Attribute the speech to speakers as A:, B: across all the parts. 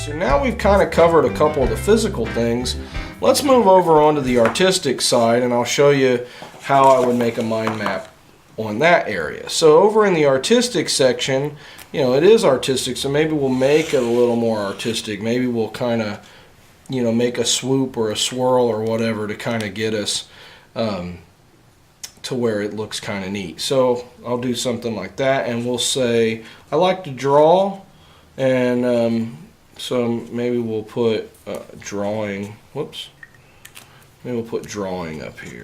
A: So now we've kind of covered a couple of the physical things. Let's move over onto the artistic side, and I'll show you how I would make a mind map on that area. So over in the artistic section, you know, it is artistic, so maybe we'll make it a little more artistic. Maybe we'll kind of, you know, make a swoop or a swirl or whatever to kind of get us to where it looks kind of neat. So I'll do something like that, and we'll say I like to draw, and so maybe we'll put drawing. Whoops. Maybe we'll put drawing up here.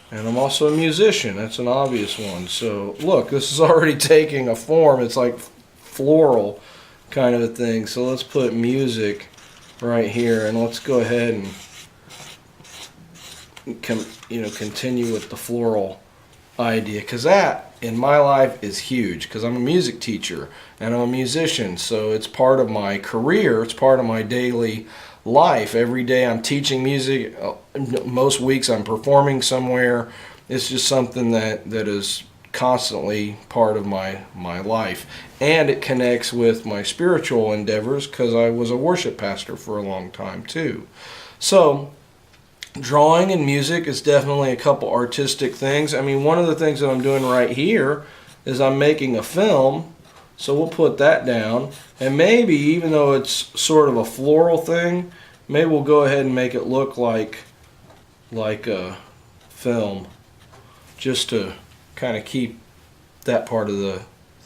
A: And I'm also a musician. That's an obvious one. So look, this is already taking a form. It's like floral kind of a thing. So let's put music right here, and let's go ahead and continue with the floral idea, because that in my life is huge, because I'm a music teacher and I'm a musician, so it's part of my career, it's part of my daily life. Every day I'm teaching music, most weeks I'm performing somewhere. It's just something that is constantly part of my life, and it connects with my spiritual endeavors because I was a worship pastor for a long time too. So drawing and music is definitely a couple artistic things. I mean, one of the things that I'm doing right here is I'm making a film, so we'll put that down, and maybe even though it's sort of a floral thing, maybe we'll go ahead and make it look like a film, just to kind of keep that part of the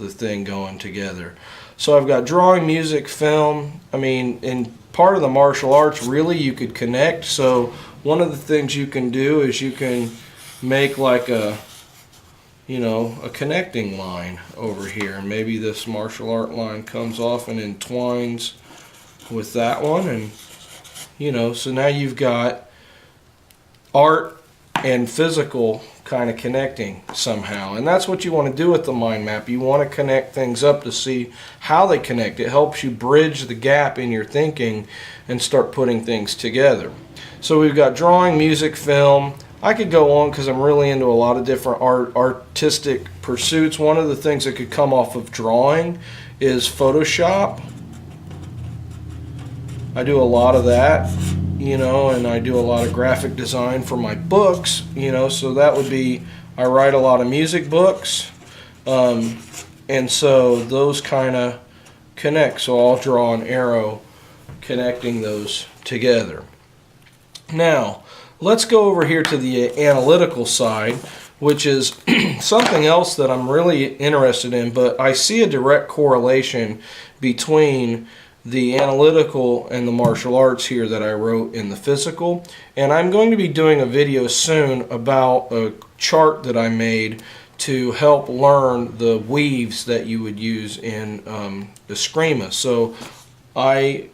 A: thing going together. So I've got drawing, music, film. I mean, in part of the martial arts, really you could connect. So one of the things you can do is you can make like a connecting line over here, and maybe this martial art line comes off and entwines with that one, and so now you've got art and physical kind of connecting somehow, and that's what you want to do with the mind map. You want to connect things up to see how they connect. It helps you bridge the gap in your thinking and start putting things together. So we've got drawing, music, film. I could go on because I'm really into a lot of different artistic pursuits. One of the things that could come off of drawing is Photoshop. I do a lot of that, and I do a lot of graphic design for my books, so that would be, I write a lot of music books, and so those kind of connect. So I'll draw an arrow connecting those together. Now, let's go over here to the analytical side, which is something else that I'm really interested in, but I see a direct correlation between the analytical and the martial arts here that I wrote in the physical. And I'm going to be doing a video soon about a chart that I made to help learn the weaves that you would use in Eskrima. So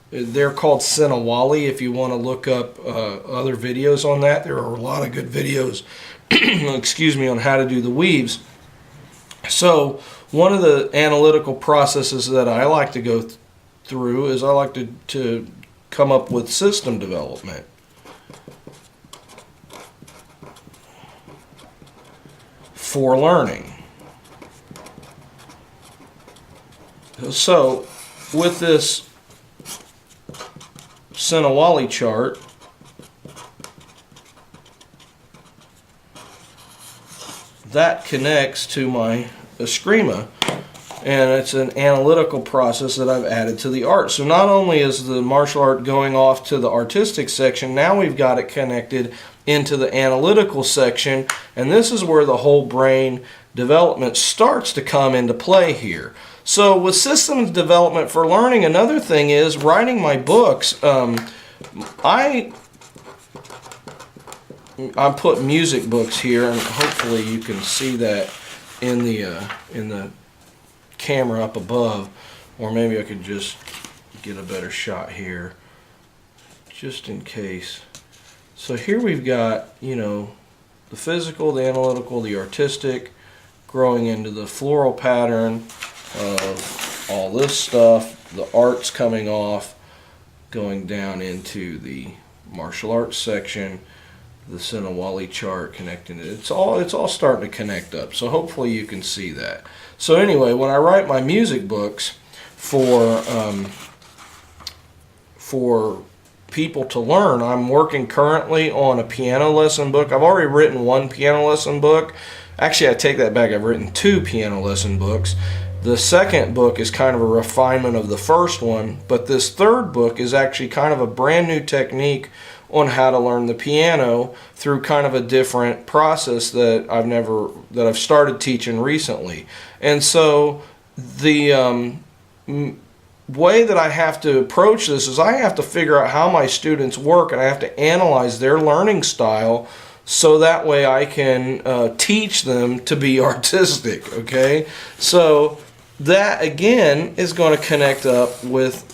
A: they're called Sinawali. If you want to look up other videos on that, there are a lot of good videos excuse me, on how to do the weaves. So one of the analytical processes that I like to go through is I like to come up with system development. For learning. So with this Sinawali chart, that connects to my Eskrima, and it's an analytical process that I've added to the art. So not only is the martial art going off to the artistic section, now we've got it connected into the analytical section, and this is where the whole brain development starts to come into play here. So with systems development for learning, another thing is writing my books. I put music books here, and hopefully you can see that in the camera up above, or maybe I could just get a better shot here just in case. So here we've got, the physical, the analytical, the artistic, growing into the floral pattern of all this stuff, the arts coming off, going down into the martial arts section, the Sinawali chart connecting it. It's all starting to connect up. So hopefully you can see that. So anyway, when I write my music books, for people to learn. I'm working currently on a piano lesson book. I've already written one piano lesson book. Actually, I take that back. I've written 2 piano lesson books. The second book is kind of a refinement of the first one, but this third book is actually kind of a brand new technique on how to learn the piano through kind of a different process that I've started teaching recently. And so the way that I have to approach this is I have to figure out how my students work, and I have to analyze their learning style so that way I can teach them to be artistic, okay? So that again is going to connect up with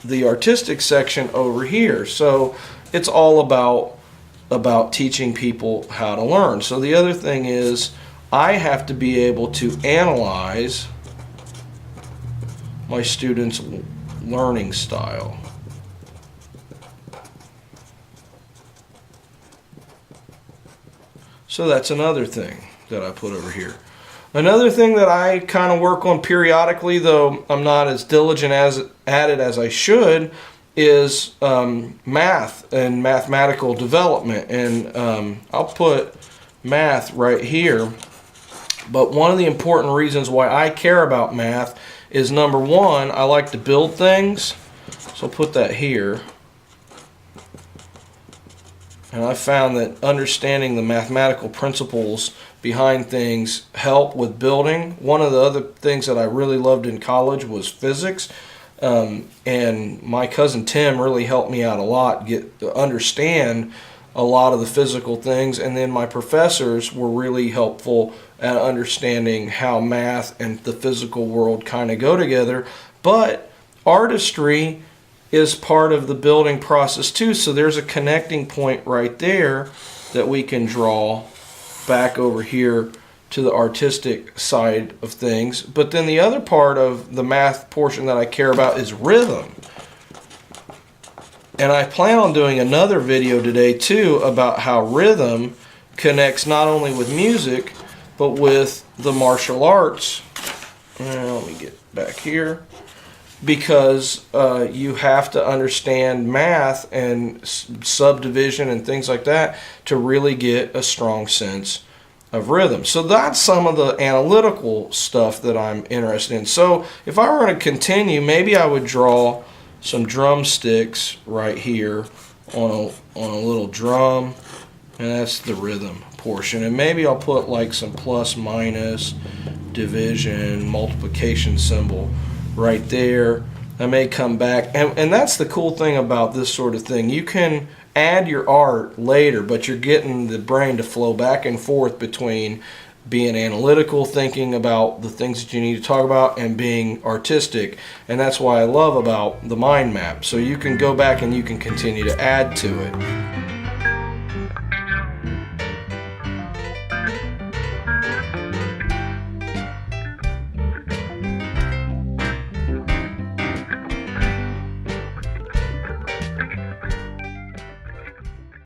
A: the artistic section over here. So it's all about teaching people how to learn. So the other thing is I have to be able to analyze my students' learning style. So that's another thing that I put over here. Another thing that I kind of work on periodically, though I'm not as diligent at it as I should, is math and mathematical development. And I'll put math right here. But one of the important reasons why I care about math is, number one, I like to build things. So I'll put that here. And I found that understanding the mathematical principles behind things help with building. One of the other things that I really loved in college was physics. And my cousin Tim really helped me out a lot get to understand a lot of the physical things. And then my professors were really helpful at understanding how math and the physical world kind of go together. But artistry is part of the building process too. So there's a connecting point right there that we can draw back over here to the artistic side of things. But then the other part of the math portion that I care about is rhythm. And I plan on doing another video today too about how rhythm connects not only with music but with the martial arts. Let me get back here. Because you have to understand math and subdivision and things like that to really get a strong sense of rhythm. So that's some of the analytical stuff that I'm interested in. So if I were to continue, maybe I would draw some drumsticks right here on a little drum, and that's the rhythm portion. And maybe I'll put like some plus, minus, division, multiplication symbol right there. I may come back, and that's the cool thing about this sort of thing. You can add your art later, but you're getting the brain to flow back and forth between being analytical, thinking about the things that you need to talk about, and being artistic. And that's why I love about the mind map. So you can go back and you can continue to add to it.